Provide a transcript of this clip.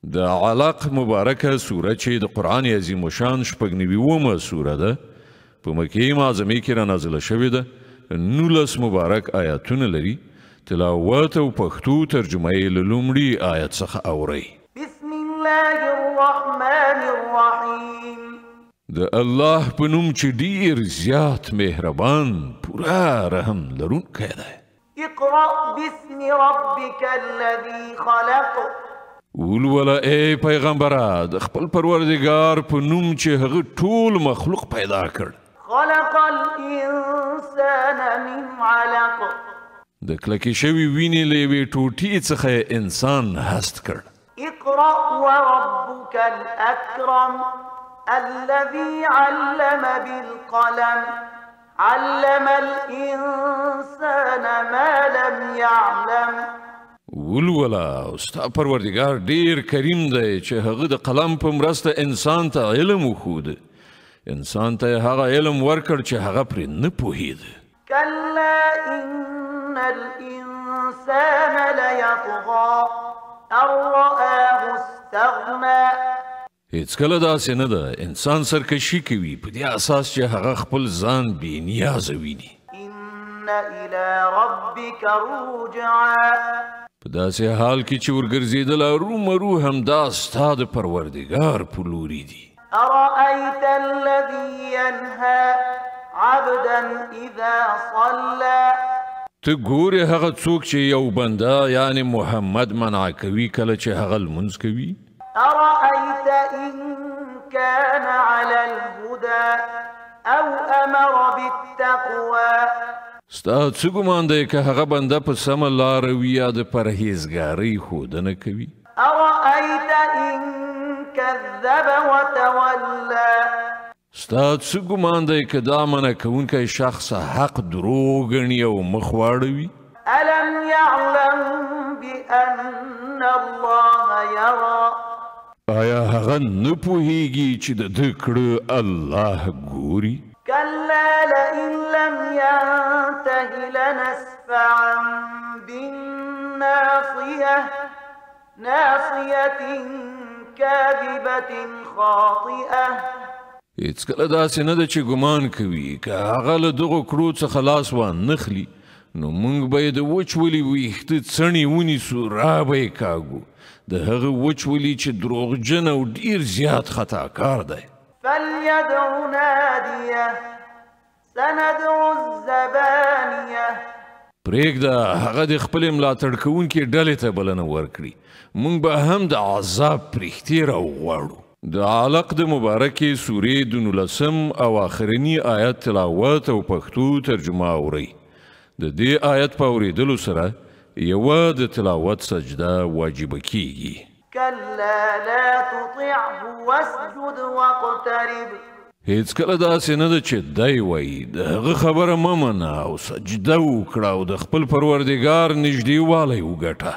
د علق مبارکه سوره چې د قرآن عظیم الشان شپږ سوره ده په مکې معظمې کې رانازله شوې ده 19 مبارک آیاتونه لري تلاوت او پښتو ترجمه یې له لومړي آیت څخه اورئ بسم الله الرحمن الرحیم د الله په نوم چې ډیر زیات مهربان پورا رحم لرونکی دی اقرأ باسم ربك الذي خلق ولوله ای پیغمبره د خپل پروردګار په نوم چې هغه ټول مخلوق پیدا کړ خلق الانسان من علق د کلکې شوي وینې له یوې ټوټې څخه انسان هست کړ اقرأ وربك الأكرم الذي علم بالقلم علم الإنسان ما لم يعلم ولوله ستا پروردګار ډیر کریم دی چې هغه د قلم په مرسته انسان ته علم وښود انسان ته هغه علم ورکړ چې هغه پرې نه پوهېده كلا إن الإنسان ليطغى أن رآه استغنى هیڅکله داسې نه ده انسان سرکشي کوي په دې اساس چې هغه خپل ځان بې نیازه ویني إن إلى ربك الرجعى په داسې حال کې چې ورګرځېدل ارومرو همدا ستا د پروردګار په لوري دي أرأيت الذي ينهى عبدا إذا صلى ته ګورې هغه څوک چې یو بنده یعنی محمد منع کوي کله چې هغه لمونځ کوي أرأيت إن كان على الهدى أو أمر بالتقوى ستا څه ګمان دی که هغه بنده په سمه لاره وي یا د پرهیزګارۍ ښودنه کوي أرأيت إن كذب وتولى ستا څه ګمان دی که دا منع کوونکی شخص حق دروغ ګڼي او مخ واړوي ألم يعلم بأن الله يرى آیا هغه نه پوهیږي چې د ده کړه الله ګوري كلا لئن لم ينته لنسفعا بالناصية ناصية كاذبة خاطئة هیڅکله داسې نه ده چې ګمان کوي که هغه له دغو کړو څخه لاس وانخلي نو موږ به یې د وچولي ویښته څڼې ونیسو را به یې کاږو د هغه وچولي چې دروغجن او ډیر زیات خطاکار دی فليدع ناديه سندع الزبانية پرېږده هغه د خپلې ملاتړ کوونکې ډلې ته بلنه ورکړي موږ به هم د عذاب پرښتې راوغواړو د علق د مبارکې سورې د 19 او آخرني آیت تلاوت او پښتو ترجمه اورئ د دې آیت په اورېدلو سره یوه د تلاوت سجده واجبه کیږي كلا لا تطعه واسجد واقترب هیڅکله داسې نه ده چې دی وایي د هغه خبره مه منه او سجده وکړه او د خپل پروردګار نږدېوالی وګټه